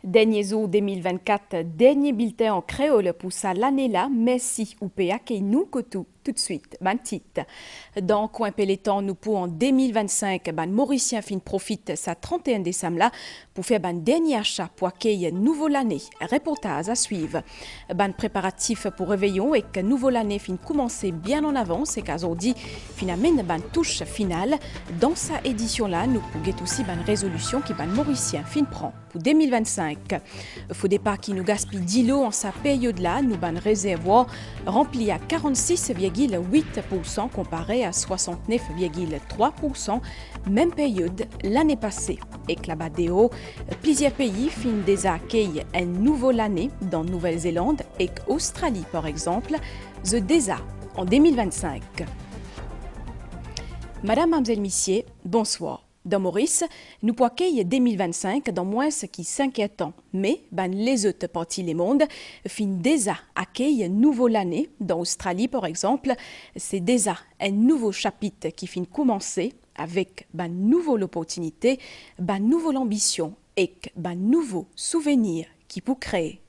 Dernier jour 2024, dernier bulletin en créole pour ça l'année là, merci ou PA qui nous tout de suite, ban titre. Dans Coin Pélétan, nous pour en 2025, ban Mauricien fin profite sa 31 décembre là pour faire ban dernier achat pour accueillir nouveau l'année. Reportage à suivre. Ban préparatif pour réveillon et que nouveau l'année fin commencer bien en avance et qu'aujourd'hui finalement ban touche finale. Dans sa édition là, nous pour aussi ban résolution qui ban Mauricien fin prend pour 2025. Faut départ qui nous gaspille 10 lots en sa période là, nous ban réservoir rempli à 46,8% comparé à 69,3% même période l'année passée. Et que là-bas plusieurs pays finissent déjà accueillir un nouveau l'année dans Nouvelle-Zélande et Australie par exemple, the déjà en 2025. Madame, Mademoiselle, Messieurs, bonsoir. Dans Maurice, nous pouvons accueillir 2025 dans moins ce qui s'inquiète. Mais les autres parties du monde finissent déjà accueillir nouveau l'année. Dans Australie, par exemple, c'est déjà un nouveau chapitre qui finit commencer avec une nouvelle opportunité, une nouvelle ambition et un nouveau souvenir qui peut créer.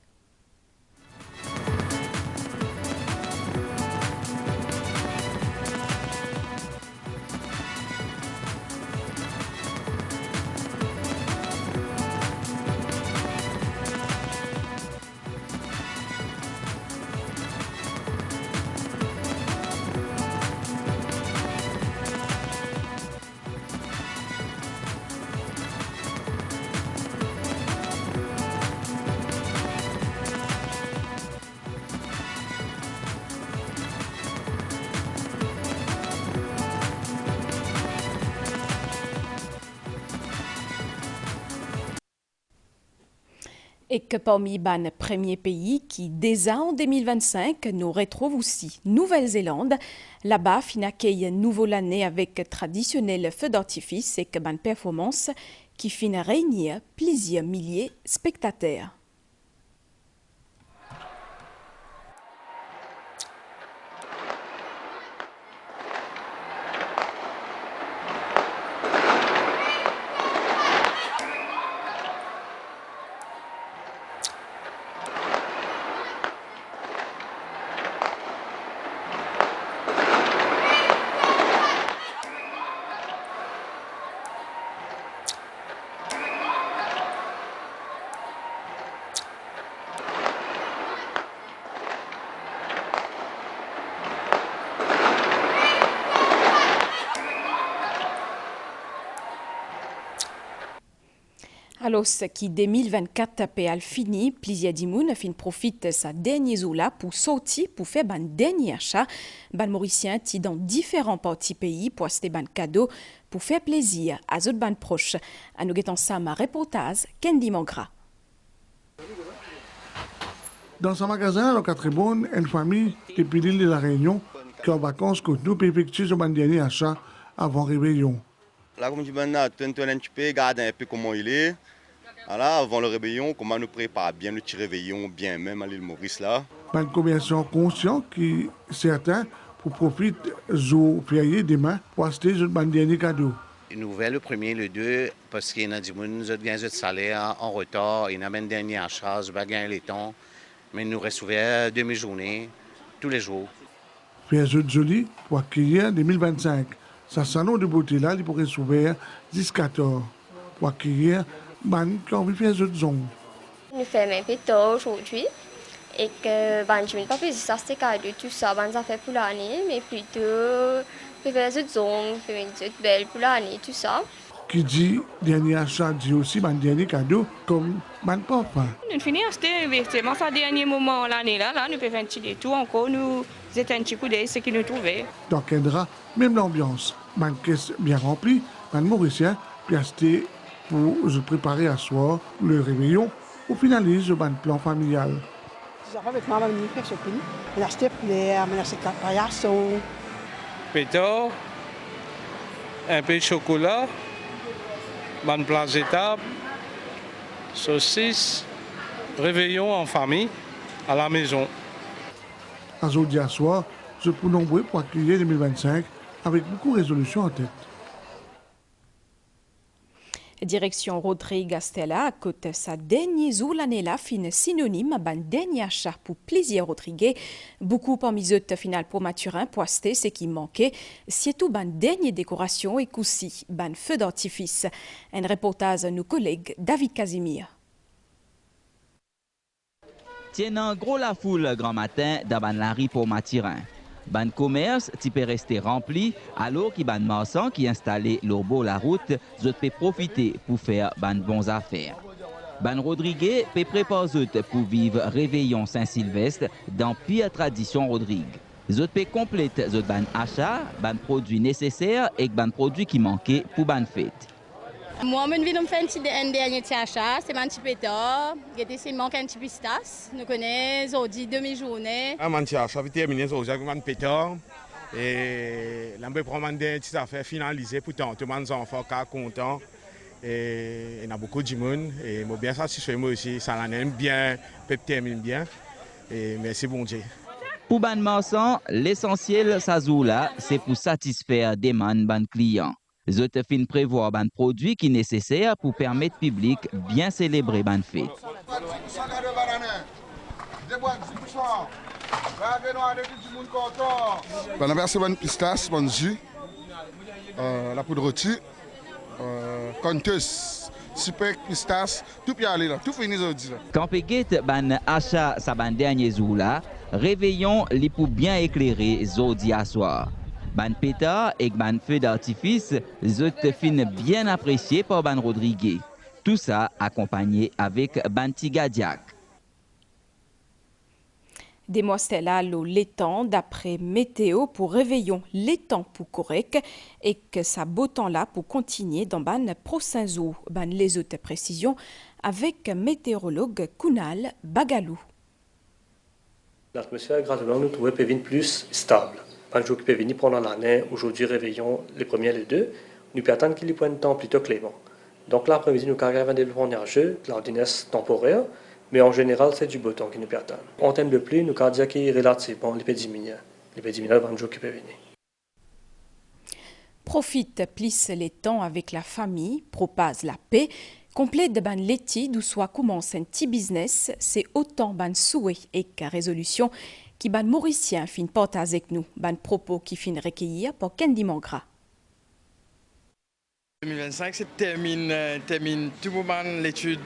Et que parmi les premiers pays qui, déjà en 2025, nous retrouvent aussi Nouvelle-Zélande. Là-bas, fin accueille nouveau l'année avec traditionnel feu d'artifice et que ban performance qui fin réunir plusieurs milliers de spectateurs. Alors, ce qui 2024 a fini, plusieurs dimoun fin profite sa dernier jour là pour sortir pour faire ban dernier achat. Ban Mauricien qui dans différents parties pays pour acheter ban cadeau pour faire plaisir à autres ban proches. À nous guettons ça ma reportage Kendi Mangra. Dans ce magasin, à Quatre-Bonnes, une famille depuis l'île de la Réunion qui est en vacances que nous effectuons ce dernier achat avant réveillon. Là, comme je dis, un petit peu, regarde un peu comment il est. Voilà, avant le réveillon, comment nous prépare bien le petit réveillon, bien même à l'île Maurice là. Une commerçant conscient qui, certains, pour profiter jour férié demain pour acheter ce dernier cadeau. Une nouvelle, le premier, le deux, parce qu'il y a des gens qui ont de salaire en retard, il y a un dernier achat, je vais gagner les temps, mais nous reste ouvert demi-journée, tous les jours. Faire jeu de joli pour accueillir 2025. Sa salon de beauté là, il pourrait s'ouvrir 10-14 pour accueillir ban qui ont envie de faire jeu de zone. Nous faisons un peu tôt aujourd'hui et que je ne vais pas plus acheter cadeau tout ça, ça fait pour l'année, mais plutôt faire jeu de zone, faire une jeu de belle pour l'année, tout ça. Qui dit dernier achat dit aussi ban dernier cadeau comme ban papa. Nous finissons d'acheter effectivement ce dernier moment l'année là, nous pouvons faire un petit détour encore, nous étions un petit coup d'œil ce qui nous trouvait. Dans Kendra, même l'ambiance. Ban caisse bien remplie, ban Mauricien, puis acheter pour se préparer à soir le réveillon ou finaliser le plan familial. Avec maman, on fait shopping. On a acheté fleurs, on a acheté paillasson. Pétard, un peu de chocolat, bonne place de table, saucisses, réveillon en famille, à la maison. Aujourd'hui à soir, je suis nombreux pour accueillir 2025 avec beaucoup de résolutions en tête. Direction Rodrigue Astella, à côté sa dernier jour l'année là, fin synonyme ban dernier achat pour plaisir Rodrigue. Beaucoup parmi eux final pour Mathurin, poisté, ce qui manquait. Surtout ban dernier décoration et coussi, ban feu d'artifice. Un reportage à nos collègues David Casimir. Tiennant gros la foule grand matin dans ban la rue pour Mathurin. Ban commerce qui peut rester rempli alors que ban marchand qui installé l'orbeau la route zot peut profiter pour faire ban bons affaires. Ban Rodrigue peut préparer zot pour vivre réveillon Saint-Sylvestre dans pire tradition Rodrigue. Zot peut complète zot ban achat, ban produits nécessaires et ban produits qui manquaient pour ban fête. Moi, je viens de faire un dernier achat, c'est un petit pétard, il manque un petit pistache, nous connaissons aujourd'hui demi-journée. Un petit achat, je terminé aujourd'hui un pétard et là, je prends des petites affaires finalisées pour tant, tous les enfants sont contents et il y a beaucoup de monde et je suis bien satisfait moi aussi, ça l'aime bien, peut terminer bien et merci bon Dieu. Pour ban marchand, l'essentiel ça là, c'est pour satisfaire des demandes ban clients. Les autres fin prévoir ban produits qui nécessaires pour permettre au public bien célébrer ban fête. On a versé ban pistache, ban jus, la poudre rôtie, conteuse, super pistache, tout bien aller là, tout fini aujourd'hui. Quand péguet ban achat sa ban dernier jour là, réveillon li pour bien éclairer zodi à soir. Ban pétard et ban feu d'artifice, zot fin bien apprécié par ban Rodrigue. Tout ça accompagné avec ban tigadiak. Des mois là l'étang d'après météo pour réveillon l'étang pour correct et que ça beau temps là pour continuer dans ban prochain jour. Ban les autres précisions avec météorologue Kunal Bagalou. L'atmosphère graduellement nous trouvait plus stable. Un jour qui peut venir pendant l'année, aujourd'hui réveillons les premiers et les deux, nous peut attendre qu'il y ait un temps plutôt clément. Donc l'après-midi, nous carrément des développements nuageux, cloudiness temporaire, mais en général, c'est du beau temps qui nous peut attendre. En termes de pluie, nous cardiaques qui relativement, il peut diminuer. Il peut diminuer avant le jour qui peut venir. Profite, plisse les temps avec la famille, propage la paix, complète de ban l'étude ou soit commence un petit business, c'est autant ban souhait et qu'à résolution qui ban mauricien fin porte avec nous, ban propos qui fin recueillir pour Candy Mangra. 2025, c'est termine tout le monde l'étude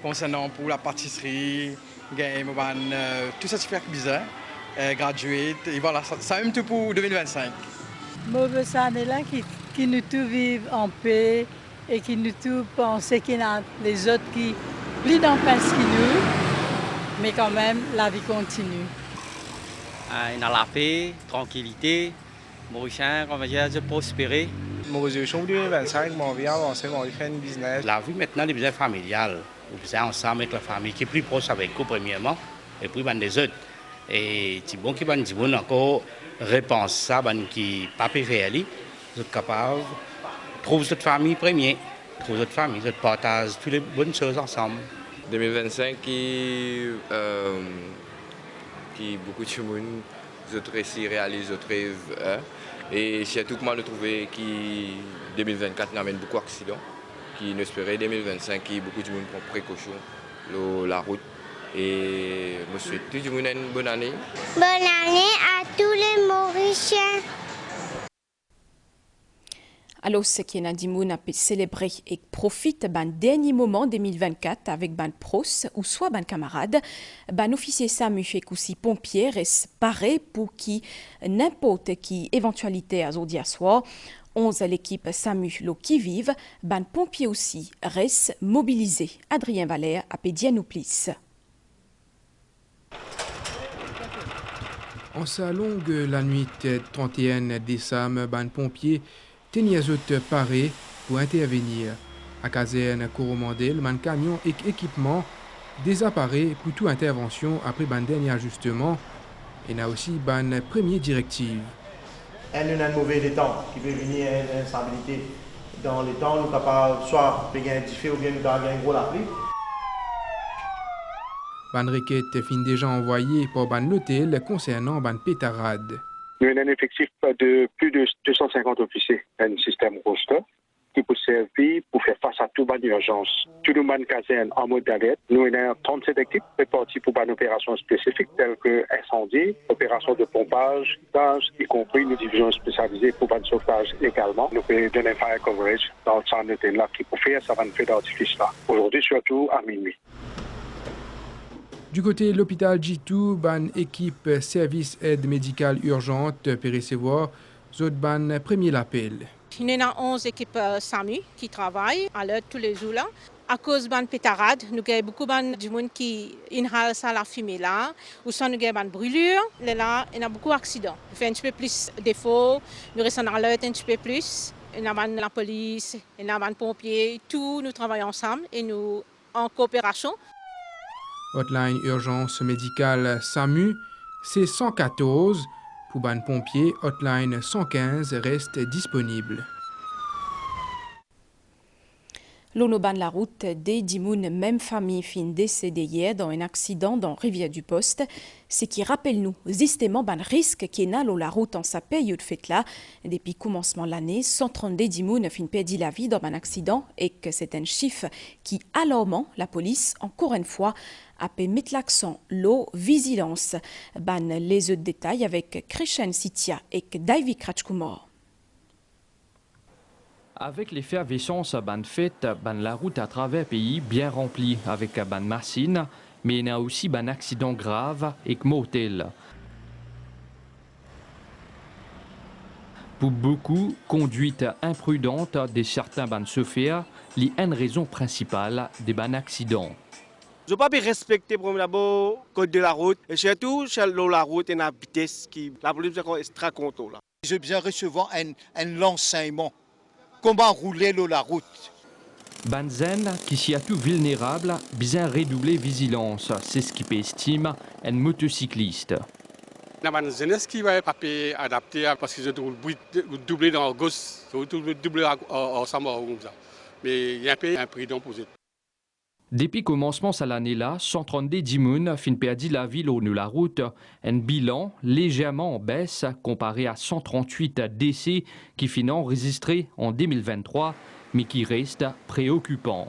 concernant pour la pâtisserie, tout ça se fait bizarre, graduate, et voilà, ça même tout pour 2025. Mauvaise année là qui nous tous vivent en paix et qui nous tous pensent qu'il y a les autres qui plus dans paix que nous, mais quand même la vie continue. Il y a la paix, tranquillité, Mauricien, on va dire, de prospérer. Mon résolution pour 2025, mon vie avancer, mon faire un business. La vie maintenant, les business familial, vous êtes ensemble avec la famille, qui est plus proche avec vous premièrement, et puis des autres. Et c'est bon qu'il y ait encore réponse ça, qui pas pu faire, vous êtes capable de trouver votre famille premier, trouver votre famille, vous partagez toutes les bonnes choses ensemble. 2025 qui beaucoup de monde réalise d'autres rêves. Et c'est tout comment le trouver qui 2024 n'amène beaucoup d'accidents, qui n'espérait 2025 qui beaucoup de monde prend précaution la route. Et je souhaite tout le monde une bonne année. Bonne année à tous les Mauriciens. Alors, ce qui est Nadimoun a pu célébrer et profite d'un dernier moment 2024 avec ban pros ou soit ban camarade, ban officier Samu et aussi pompier reste paré pour qui n'importe qui éventualité à aujourd'hui soir. 11 à l'équipe Samu lo qui vive, ban pompier aussi reste mobilisé. Adrien Valère a Pédianouplis. En sa longue la nuit 31 décembre, ban pompier Teniazot paré pour intervenir. À caserne Coromandel, man camion et équipement désappareil pour toute intervention après ban dernier ajustement et n'a aussi ban première directive. Elle a un mauvais temps qui peut venir à l'instabilité. Dans les temps, nous sommes capables soit de gagner un diffé ou bien de gagner un gros la pluie. Ban requête fin déjà envoyée par ban l'hôtel concernant ban pétarade. Nous avons un effectif de plus de 250 officiers, un système roster qui peut servir pour faire face à tout une urgence. Tout le monde caserne en mode d'alerte. Nous avons 37 équipes réparties pour une opération spécifique telle que incendie, opération de pompage, gaz, y compris une division spécialisée pour un sauvetage également. Nous pouvons donner fire coverage dans le centre de là qui peut faire ça va faire d'artifice là. Aujourd'hui, surtout à minuit. Du côté de l'hôpital G2, ban équipe service aide médicale urgente peut recevoir zot ban premier l'appel. Il y a 11 équipes SAMU qui travaillent à l'heure tous les jours là. À cause de la pétarade, nous avons beaucoup de monde qui inhale ça la fumée là, ou soit nous avons des brûlures. Là, il y a beaucoup d'accidents. Nous faisons un petit peu plus de défauts, nous restons à l'heure un petit peu plus. Il y a la police, il y a les pompiers, tout, nous travaillons ensemble et nous en coopération. Hotline urgence médicale SAMU, c'est 114. Pour ban pompiers, hotline 115 reste disponible. L'on ban la route des Dimoun, même famille fin décédée hier dans un accident dans Rivière du Poste. Ce qui rappelle nous justement ban risque qui est là la route en sa période fait là. Depuis commencement de l'année, 132 Dimoun fin perdu la vie dans un accident et que c'est un chiffre qui alarmant la police encore une fois a pu mettre l'accent l'eau vigilance. Ban les autres détails avec Krishan Sitia et Davy Kratchkumar. Avec l'effervescence ban fête, ban la route à travers le pays bien remplie avec ban machine, mais il y a aussi ban accident grave et motel. Pour beaucoup, conduite imprudente de certains ban chauffeurs, est une raison principale des ban accidents. Je ne peux pas respecter le code de la route et surtout sur la route et la vitesse qui la police est extra contrôle. Je viens recevoir un enseignement. Comment rouler la route. Banzen, qui s'y a tout vulnérable, bien redoubler vigilance. C'est ce qui peut estime un motocycliste. Il y a une jeunesse qui va pas adapter parce que je trouve doubler dans la gauche, doubler ensemble comme ça. Mais il y a un peu imprudent pour eux. Depuis commencement de l'année-là, 132 Dimoun fin perdu la ville au la route, un bilan légèrement en baisse comparé à 138 décès qui finissent enregistrés en 2023, mais qui reste préoccupant.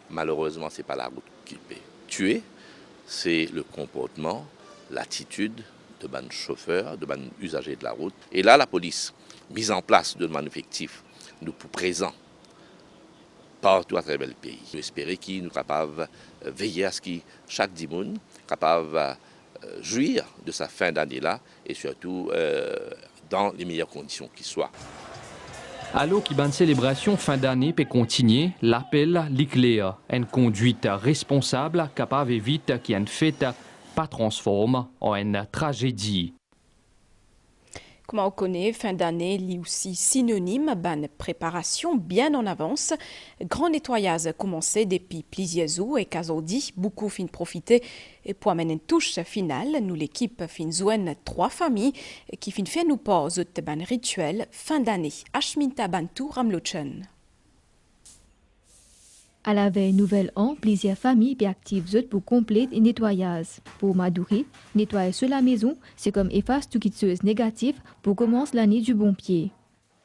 Malheureusement, ce n'est pas la route qui peut tuer, c'est le comportement, l'attitude de ban chauffeurs, de ban usagers de la route. Et là, la police, mise en place de ban effectif, nous pour présent, partout à travers le pays. J'espère qu'il nous capable de veiller à ce que chaque Dimoun capable de jouir de sa fin d'année-là et surtout dans les meilleures conditions qui soient. Alors qu'il y a une célébration fin d'année peut continuer, l'appel l'éclair, une conduite responsable capable d'éviter qu'une fête pas transforme en une tragédie. Comme on connaît, fin d'année est aussi synonyme d'une préparation bien en avance. Grand nettoyage commencé depuis plusieurs jours et qu'aujourd'hui, beaucoup fin profiter et pour amener une touche finale, nous l'équipe fin joindre 3 familles qui fin fait nous pause de rituel fin d'année. Ashminta Bantu Ramlochen. À la veille Nouvel An, plusieurs familles sont actives pour compléter le nettoyage. Pour Madouri, nettoyer sur la maison, c'est comme effacer toutes les choses négatives pour commencer l'année du bon pied.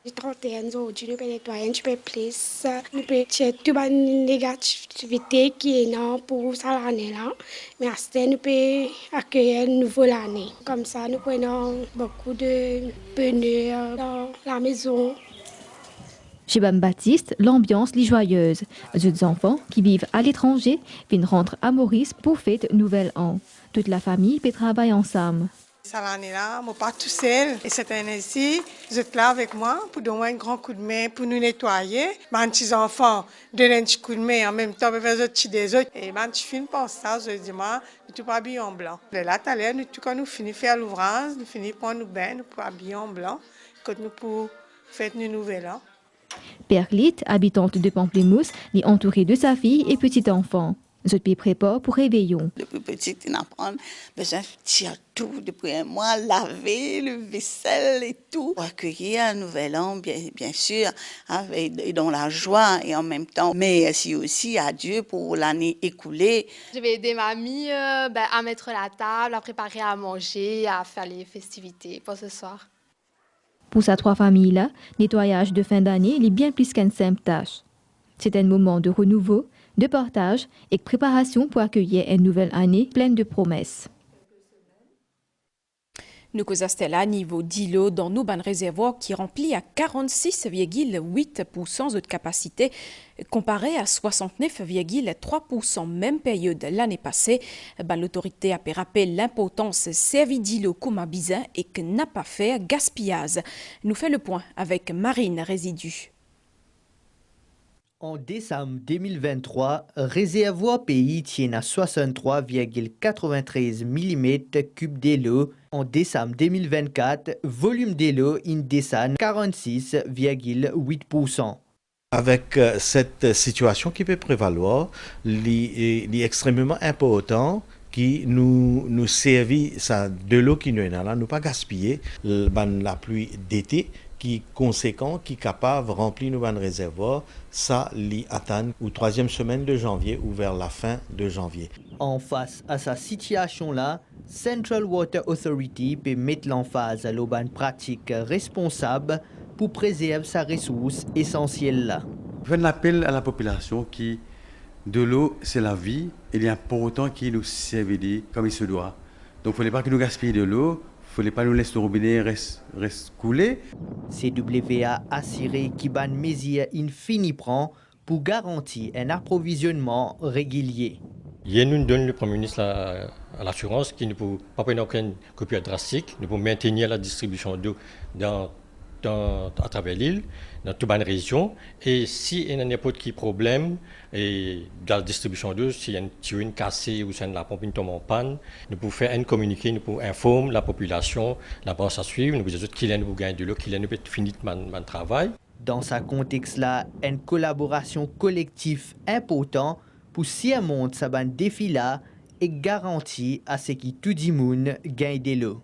Le 31 aujourd'hui, nous pouvons nettoyer un petit peu plus. Nous pouvons tirer toute la négativité qui est là pour cette année-là. Mais après, nous pouvons accueillir une nouvelle année. Comme ça, nous prenons beaucoup de bonheur dans la maison. Chez Bam Baptiste, l'ambiance est joyeuse. Les enfants qui vivent à l'étranger viennent rentrer à Maurice pour fêter Nouvel An. Toute la famille peut travailler ensemble. Cette année-là, je ne suis pas tout seul. Et cette année-ci, vous êtes là avec moi pour donner un grand coup de main pour nous nettoyer. Mes petits enfants donnent un petit coup de main en même temps pour faire des petits des autres. Et mes petits films pensent ça, je dis, moi, nous sommes pas habillés en blanc. Là, tout à l'heure, quand nous finissons de faire l'ouvrage, nous finissons de prendre nos bains, nous sommes habillés en blanc. Quand nous pouvons faire une nouvelle an. Perlite, habitante de Pamplemousse, est entourée de sa fille et petit-enfant. Je te prépare pour réveillon. Depuis petite, on apprend besoin de tirer tout depuis un mois, laver le vaisselle et tout. Pour accueillir un nouvel an, bien sûr, avec, dans la joie et en même temps. Mais merci aussi à Dieu pour l'année écoulée. Je vais aider mamie à mettre la table, à préparer à manger, à faire les festivités pour ce soir. Pour ces 3 familles-là, nettoyage de fin d'année est bien plus qu'une simple tâche. C'est un moment de renouveau, de partage et de préparation pour accueillir une nouvelle année pleine de promesses. Nous causons à niveau d'îlot dans nos ban réservoirs qui remplit à 46,8% de capacité comparé à 69,3% même période l'année passée. L'autorité a rappelé l'importance servie d'îlot comme un bizin et que n'a pas fait gaspillage. Nous fait le point avec Marine Résidu. En décembre 2023, réservoir pays tient à 63,93 mm3 d'eau. En décembre 2024, volume d'eau descend 46,8%. Avec cette situation qui peut prévaloir, il est extrêmement important qui nous servit de l'eau qui nous est là, nous pas gaspiller la pluie d'été qui est conséquent, qui est capable de remplir nos réservoirs, ça l'y atteint au 3e semaine de janvier ou vers la fin de janvier. En face à sa situation-là, Central Water Authority peut mettre l'emphase à l'aubaine pratique responsable pour préserver sa ressource essentielle là. Je fais un appel à la population qui, de l'eau, c'est la vie, et il est important qu'il nous serve comme il se doit. Donc il ne fallait pas que nous gaspillions de l'eau. Il ne fallait pas nous laisser le robinet reste couler. CWA assuré qu'il y a une mesure infinie prend pour garantir un approvisionnement régulier. Il nous donne le Premier ministre à l'assurance qu'il ne peut pas prendre aucune coupure drastique, nous pouvons maintenir la distribution d'eau à travers l'île, dans toute la région. Et s'il y a n'importe quel problème et dans la distribution d'eau, s'il y a une tuyau cassée ou si la pompe tombe en panne, nous pouvons faire un communiqué, nous pouvons informer la population, la branche à suivre, nous pouvons dire qu'il y a nous gagner de l'eau, qu'il y a nous finir notre travail. Dans ce contexte-là, une collaboration collective importante pour surmonter ce défi-là et garantir à ce que tout le monde gagne de l'eau.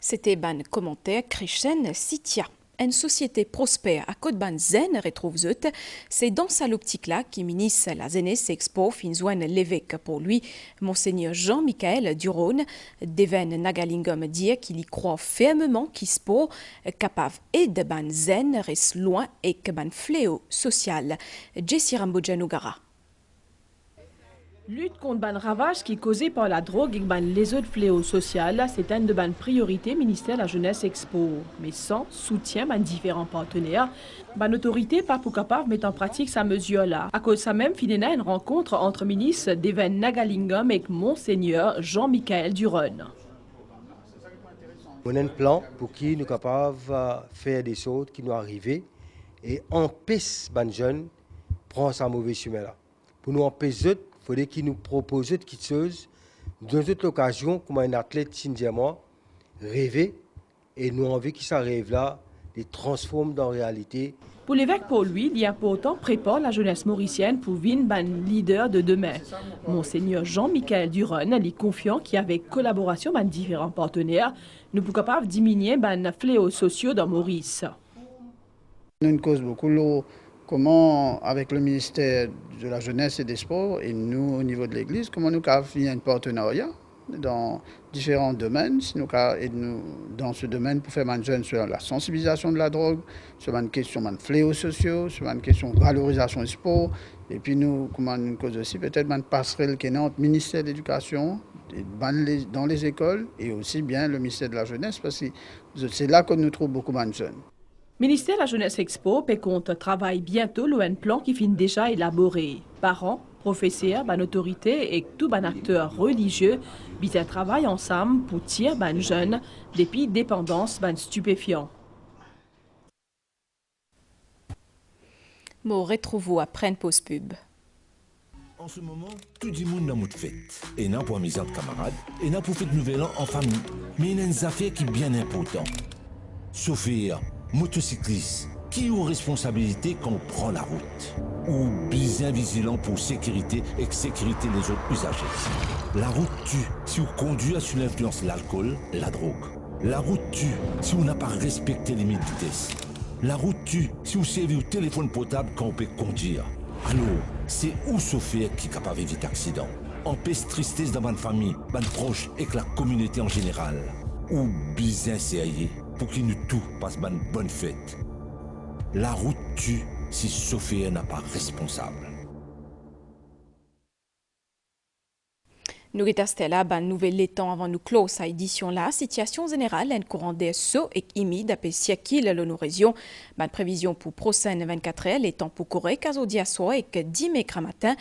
C'était ban commentaire Christian Sitia. Une société prospère à côte ban zen retrouve zut. C'est dans sa optique-là qui ministre la Zenes Expo finzoine l'évêque pour lui, Monseigneur Jean-Michel Duron, Deven Nagalingom dit qu'il y croit fermement qu'Ispo capable et de ban zen reste loin et que ban fléau social. Jessie Rambojanugara. Lutte contre ban ravage qui est causé par la drogue et ban les autres fléaux sociaux, c'est une de ban priorités ministère de la Jeunesse Expo. Mais sans soutien ban différents partenaires, ban autorité pas pour capable mettre en pratique sa mesure-là. À cause de ça même, finina une rencontre entre ministre Deven Nagalingom et Monseigneur Jean-Michel Duron. On a un plan pour qui nous capables de faire des choses qui nous arrivent et empêcher les jeunes de prendre sa mauvaise chemin-là. Pour nous empêcher, il faudrait qu'ils nous proposent quelque chose. Dans cette occasion, comme un athlète sindiamois, rêver et nous envie que ça rêve-là, les transforme dans la réalité. Pour l'évêque pour lui, il est important de préparer la jeunesse mauricienne pour devenir un leader de demain. Monseigneur Jean-Michel Duron est confiant qu'avec collaboration avec différents partenaires, nous sommes capables de diminuer les fléaux sociaux dans Maurice. Nous cause beaucoup l'eau. Comment, avec le ministère de la Jeunesse et des Sports et nous, au niveau de l'Église, comment nous avons fait un partenariat dans différents domaines, dans ce domaine pour faire une jeune sur la sensibilisation de la drogue, sur une question de fléaux sociaux, sur une question de valorisation du sport, et puis nous, comment nous cause aussi peut-être une passerelle qui est entre le ministère de l'Éducation, dans les écoles, et aussi bien le ministère de la Jeunesse, parce que c'est là que nous trouvons beaucoup de jeunes. Ministère de la Jeunesse Expo compte travaille bientôt un plan qui finit déjà élaboré. Parents, professeurs, autorités et tout acteurs religieux bien travaillent ensemble pour tirer les jeunes depuis dépendance stupéfiants. Nous retrouvons après une pause pub. En ce moment, tout le monde dans notre fête. Et non pour amuser entre camarades, et non pour fêter nouvel an en famille. Mais il y a une affaire qui est bien importante. Chauffeur, motocycliste, qui ont responsabilité quand on prend la route. Ou bien vigilant pour sécurité et sécurité des autres usagers. La route tue si on conduit sous l'influence de l'alcool, la drogue. La route tue si on n'a pas respecté les limites de vitesse. La route tue si on servait au téléphone portable quand on peut conduire. Alors, c'est où chauffeur qui est capable d'éviter l'accident. Empêche tristesse dans ma famille, ma proche et que la communauté en général. Ou bien sérieux pour qu'il nous tout passe une bonne fête. La route tue si Sophie n'a pas responsable. Nous restons là, nouvelle étant avant nous close sa édition là. Situation générale, un courant d'air chaud et humide à Pessiakil, le nous région. Prévision pour prochaine 24 heures, les temps pour courir, Kazodia soir et que 10 mai matin.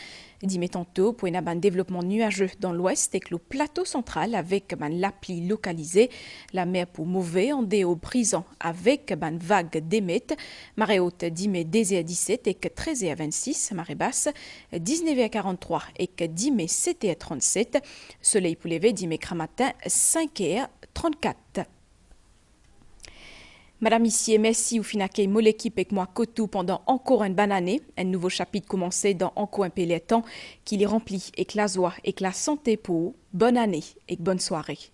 10 mai tantôt pour un développement nuageux dans l'ouest et le plateau central avec la pluie localisée. La mer pour mauvais en déo brisant avec vague d'émette. Marée haute 10 mai 10h17 et que 13h26. Marée basse 19h43 et que 10 mai 7h37. Soleil pour lever 10 mai matin 5h34. Madame ici, merci ou finakei mon équipe avec moi Kotou pendant encore une bonne année. Un nouveau chapitre commencé dans encore un peu de temps qui les remplit et que la joie et que la santé pour vous. Bonne année et bonne soirée.